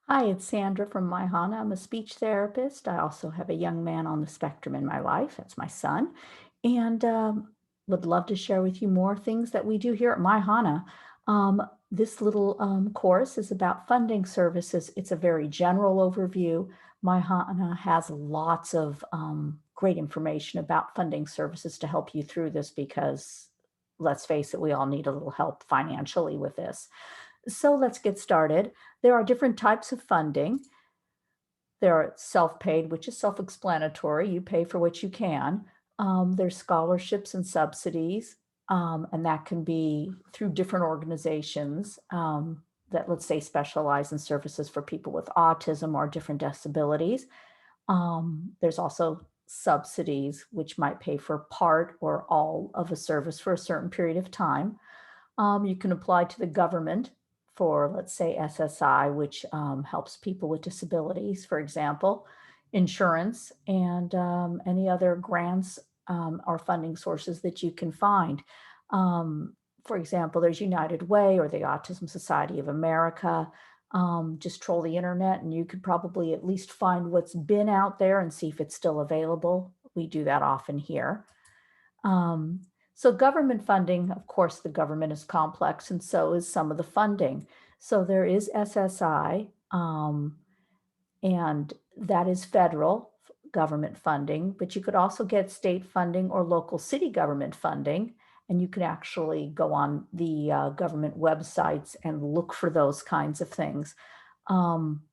Hi, it's Sandra from MyHana. I'm a speech therapist. I also have a young man on the spectrum in my life. That's my son. And would love to share with you more things that we do here at MyHana. This little course is about funding services. It's a very general overview. MyHana has lots of great information about funding services to help you through this because, let's face it, we all need a little help financially with this. So let's get started. There are different types of funding. There are self-paid, which is self-explanatory. You pay for what you can. There's scholarships and subsidies, and that can be through different organizations that, let's say, specialize in services for people with autism or different disabilities. There's also subsidies, which might pay for part or all of a service for a certain period of time. You can apply to the government for, let's say, SSI, which helps people with disabilities, for example, insurance, and any other grants or funding sources that you can find. Um, for example, there's United Way or the Autism Society of America. Just troll the internet and you could probably at least find what's been out there and see if it's still available. We do that often here. Um, so government funding, of course, the government is complex and so is some of the funding. So there is SSI, and that is federal government funding, but you could also get state funding or local city government funding. And you can actually go on the government websites and look for those kinds of things. Um,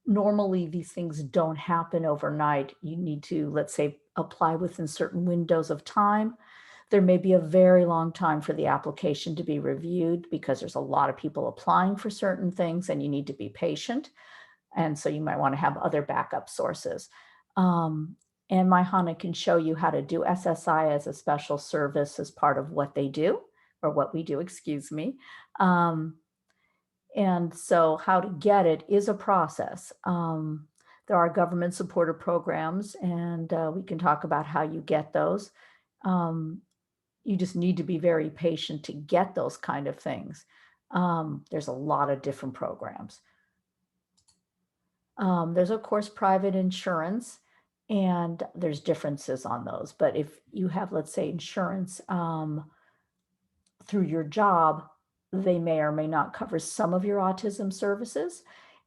Normally, these things don't happen overnight. You need to, let's say, apply within certain windows of time. There may be a very long time for the application to be reviewed because there's a lot of people applying for certain things and you need to be patient. And so you might want to have other backup sources. Um, and MyHana can show you how to do SSI as a special service as part of what they do, or what we do, excuse me. Um, and so how to get it is a process. There are government supported programs, and we can talk about how you get those. Um, you just need to be very patient to get those kind of things. There's a lot of different programs. There's of course private insurance, and there's differences on those. But if you have, let's say, insurance through your job, they may or may not cover some of your autism services,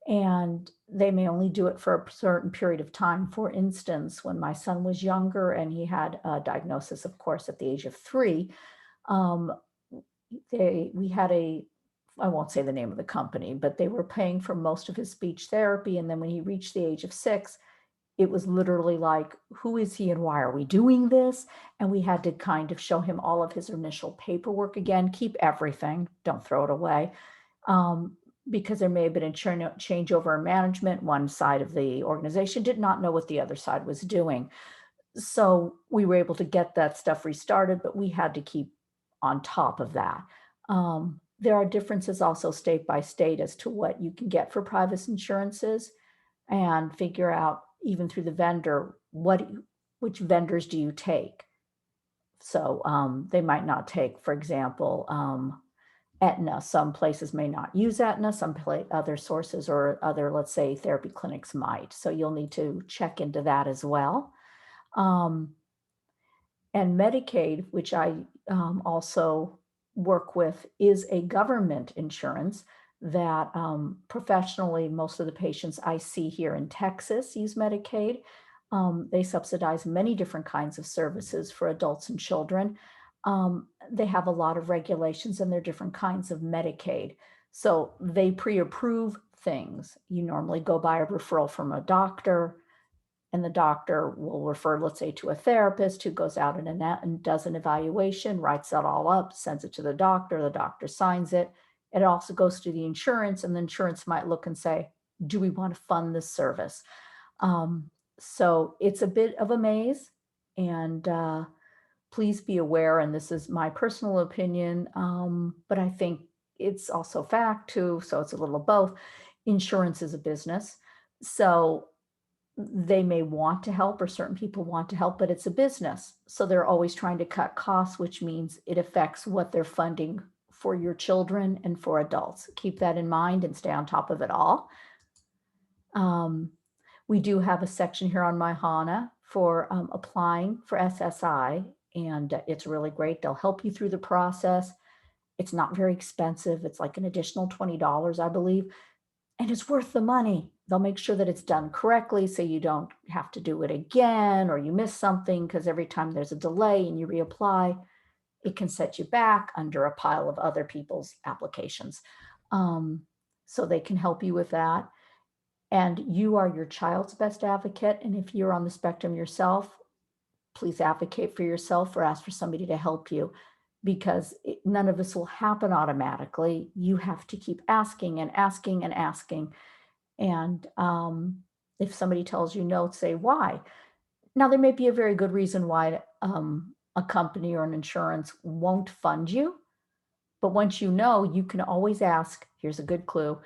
and they may only do it for a certain period of time. For instance, when my son was younger and he had a diagnosis, of course, at the age of 3, um, we had a, I won't say the name of the company, but they were paying for most of his speech therapy. And then when he reached the age of 6, it was literally like, who is he and why are we doing this? And we had to kind of show him all of his initial paperwork again, keep everything, don't throw it away. Um, because there may have been a changeover in management. One side of the organization did not know what the other side was doing. So we were able to get that stuff restarted, but we had to keep on top of that. There are differences also state by state as to what you can get for private insurances, and figure out even through the vendor, which vendors do you take? So they might not take, for example, Aetna. Some places may not use Aetna, other sources or other, let's say, therapy clinics might. So you'll need to check into that as well. Um, and Medicaid, which I also work with, is a government insurance that professionally, most of the patients I see here in Texas use Medicaid. They subsidize many different kinds of services for adults and children. They have a lot of regulations and there are different kinds of Medicaid. So they pre-approve things. You normally go by a referral from a doctor, and the doctor will refer, let's say, to a therapist who goes out and does an evaluation, writes that all up, sends it to the doctor signs it. It also goes to the insurance, and the insurance might look and say, do we want to fund this service? Um, so it's a bit of a maze, and please be aware, and this is my personal opinion, but I think it's also fact too, so it's a little of both. Insurance is a business. So they may want to help, or certain people want to help, but it's a business. So they're always trying to cut costs, which means it affects what they're funding for your children and for adults. Keep that in mind and stay on top of it all. Um, we do have a section here on My HANA for applying for SSI, and it's really great. They'll help you through the process. It's not very expensive. It's like an additional $20, I believe, and it's worth the money. They'll make sure that it's done correctly so you don't have to do it again or you miss something because every time there's a delay and you reapply, it can set you back under a pile of other people's applications. Um, so they can help you with that. And you are your child's best advocate. And if you're on the spectrum yourself, please advocate for yourself or ask for somebody to help you because none of this will happen automatically. You have to keep asking and asking and asking. And if somebody tells you no, say why. Now, there may be a very good reason why a company or an insurance won't fund you. But once you know, you can always ask. Here's a good clue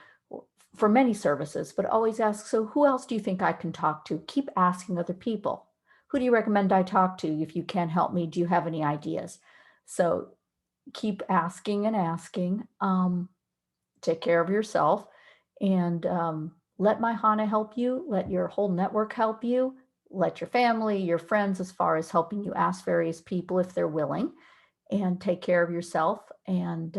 for many services, but always ask, so who else do you think I can talk to? Keep asking other people. Who do you recommend I talk to? If you can't help me, do you have any ideas? So keep asking and asking. Take care of yourself and let My HANA help you. Let your whole network help you. Let your family, your friends, as far as helping you ask various people if they're willing, and take care of yourself and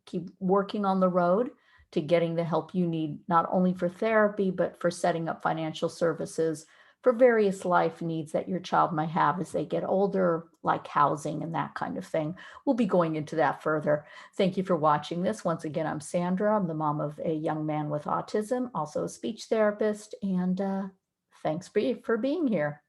keep working on the road to getting the help you need, not only for therapy, but for setting up financial services for various life needs that your child might have as they get older, like housing and that kind of thing. We'll be going into that further. Thank you for watching this. Once again, I'm Sandra. I'm the mom of a young man with autism, also a speech therapist, and thanks for being here.